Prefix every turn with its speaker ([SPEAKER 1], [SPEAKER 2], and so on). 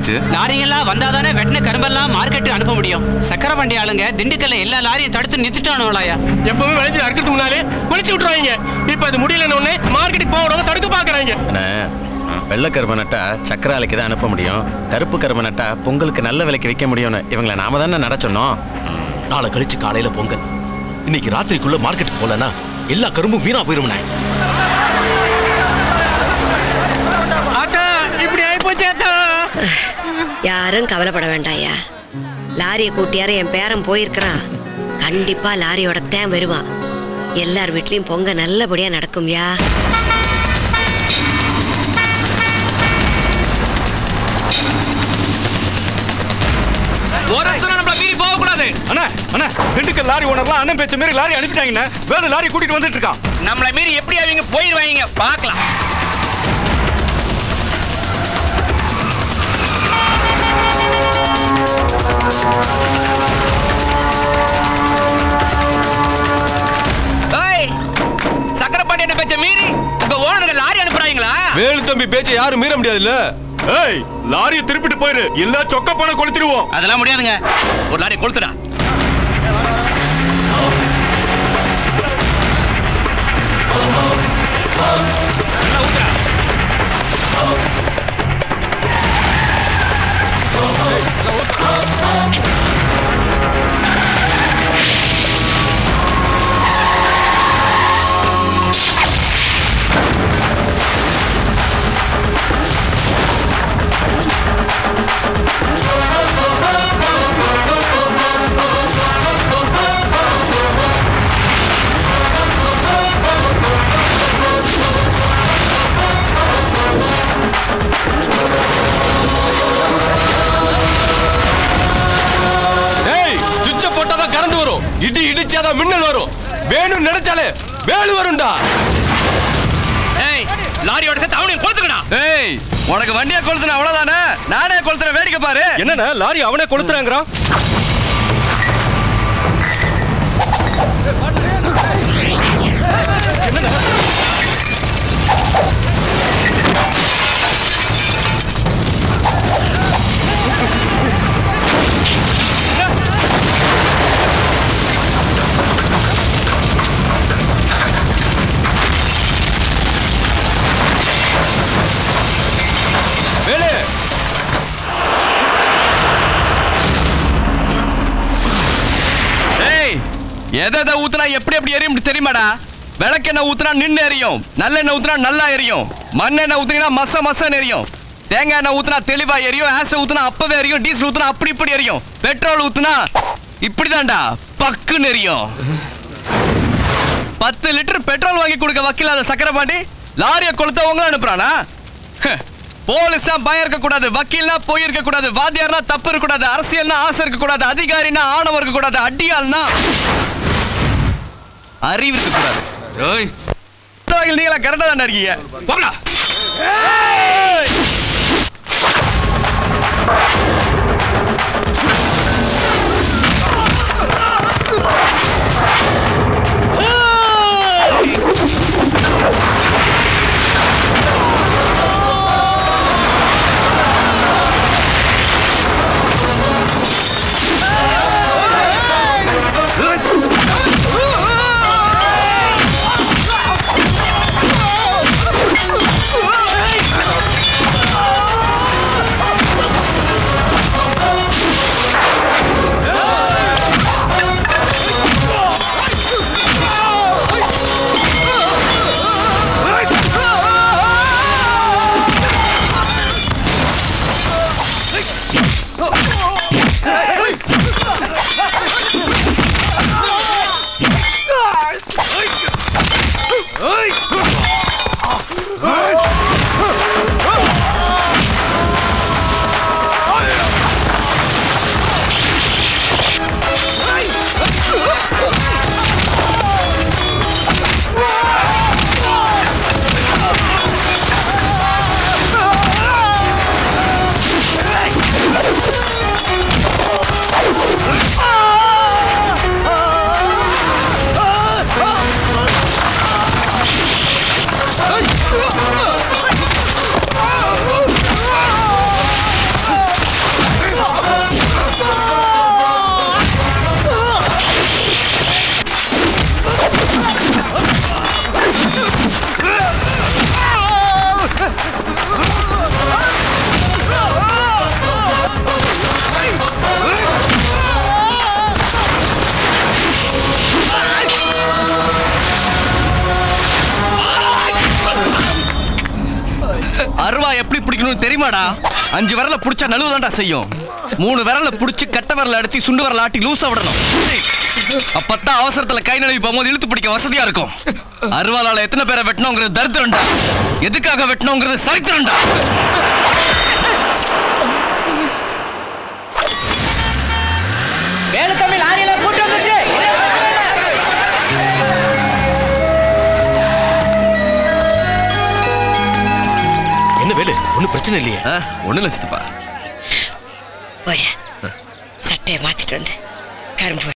[SPEAKER 1] என்னாச்சு?
[SPEAKER 2] லாரிங்கெல்லாம் வந்தாதானே வெட்டின கரும்பெல்லாம் மார்க்கெட்டுக்கு அனுப்ப முடியும். சக்கரை வண்டி ஆளுங்க திண்டுக்கல்ல எல்லா லாரியும் தடுத்து நிறுத்திட்டானுங்களாயா. எப்பவுமே விளைஞ்சு அறுக்கிறதுக்கு முன்னாலே குளிச்சு விட்டுருவாங்க. இப்ப அது முடியலன்னு ஒண்ணு மார்க்கெட்டுக்கு போறவங்க தடுக்க பாக்குறாங்க.
[SPEAKER 1] வெள்ளை கரும்பு நட்டா சக்கரை ஆலைக்கு தான் அனுப்ப முடியும். கருப்பு கரும்பு நட்டா பொங்கலுக்கு நல்ல விலைக்கு விற்க முடியும்னு இவங்களை நாம தானே நட சொன்னோம்.
[SPEAKER 3] நாளை கழிச்சு காலையில பொங்கல். இன்னைக்கு ராத்திரிக்குள்ள மார்க்கெட்டுக்கு போலன்னா எல்லா கரும்பும் வீணா போயிரும்ண்ணே.
[SPEAKER 4] யாரும் கவலைப்பட வேண்டாயா. லாரியை கூட்டியார என் பேரன் போயிருக்கிறான். கண்டிப்பா லாரியோட தேன் வருவான். எல்லார் வீட்லயும் பொங்க நல்லபடியா நடக்கும்யா.
[SPEAKER 5] திண்டுக்கல் லாரி ஓனர்லாம் அண்ணன் பேச்ச மீறி லாரி அனுப்பிட்டாங்க. வேற லாரி கூட்டிட்டு வந்துட்டு இருக்கான்.
[SPEAKER 2] நம்மள மீறி எப்படி அவங்க போயிருவாங்க பாக்கலாம். சக்கரை பாண்டியன் பேச்ச மீறி இப்ப ஓனர்கள் லாரி அனுப்புறாங்களா?
[SPEAKER 5] வேலு தம்பி பேச்ச யாரும் மீற முடியாதுல்ல. ஏய், லாரியை திருப்பிட்டு போயிரு, இல்ல சொக்க பணம் கொளுத்திடுவோம்.
[SPEAKER 2] அதெல்லாம் முடியாதுங்க. ஒரு லாரி கொளுத்துடா.
[SPEAKER 5] இடி இடிச்சாதான் மின்னல் வரும். வேணும் நினைச்சாலே வேலு வரும்டா.
[SPEAKER 2] ஏய், லாரியோட சேர்த்து அவனையும் கொளுத்துக்கடா.
[SPEAKER 6] ஏய், உனக்கு வண்டியை கொளுத்துன அவ்வளவுதானே? நானே கொளுத்துற வேடிக்கை பாரு.
[SPEAKER 5] என்னன்னா லாரி அவனே கொளுத்துறாங்கறான். என்னன்னா
[SPEAKER 6] எதை ஊத்துனா எப்படி எப்படி எரியும் தெரியுமாடா? விளக்கெண்ணெய் ஊத்துனா நின்று எரியும், நல்லெண்ணெய் ஊத்துனா நல்லா எரியும், மண்ணெண்ணெய் ஊத்துனா மச மசன்னு எரியும், தேங்காய் எண்ணெய் ஊத்துனா தெளிவா எரியும், ஆசிட் ஊத்துனா அப்பவே எரியும், டீசல் ஊத்துனா அப்படி இப்படி எரியும், பெட்ரோல் ஊத்துனா இப்படிதான்டா பக்குன்னு எரியும். 10 லிட்டர் பெட்ரோல் வாங்கி கொடுக்க வக்கீலாத சக்கரை பாண்டி லாரியை கொளுத்தவங்க அனுப்புறானா? போலீஸ்னா பயம் இருக்க கூடாது, வக்கீல்னா போய் இருக்க கூடாது, வாத்தியார்னா தப்பு இருக்க கூடாது, அரசியல்னா ஆசை இருக்க கூடாது, அதிகாரினா ஆணவம் இருக்க கூடாது, அடியாள்னா அறிவு இருக்க கூடாது. நீங்களா கரெக்டா தான் இருக்கீங்க. போகலா. உனக்கு தெரியுமாடா? 5 விரல புடிச்சா நழுவுதான்டா செய்யும். 3 விரல புடிச்சு கட்ட விரல அடித்து சுண்டு விரல ஆட்டி லூசா விடணும். அப்பத்தான் அவசரத்துல கை நழுவி போகும்போது இழுத்து பிடிக்க வசதியா இருக்கும். அருவாளால எத்தனை பேரை வெட்டணுங்கிறது தரித்திரம்டா. எதுக்காக வெட்டணுங்கிறது சரித்திரம்டா.
[SPEAKER 2] வேலுத்தம்பி லாரியில கூட்டு வந்துச்சு.
[SPEAKER 3] என்ன வேலு, ஒன்னும் பிரச்சனை இல்லையே?
[SPEAKER 6] ஒண்ணு இல்ல சித்தப்பா.
[SPEAKER 4] போய சட்டையை மாத்திட்டு வந்து கரும்பு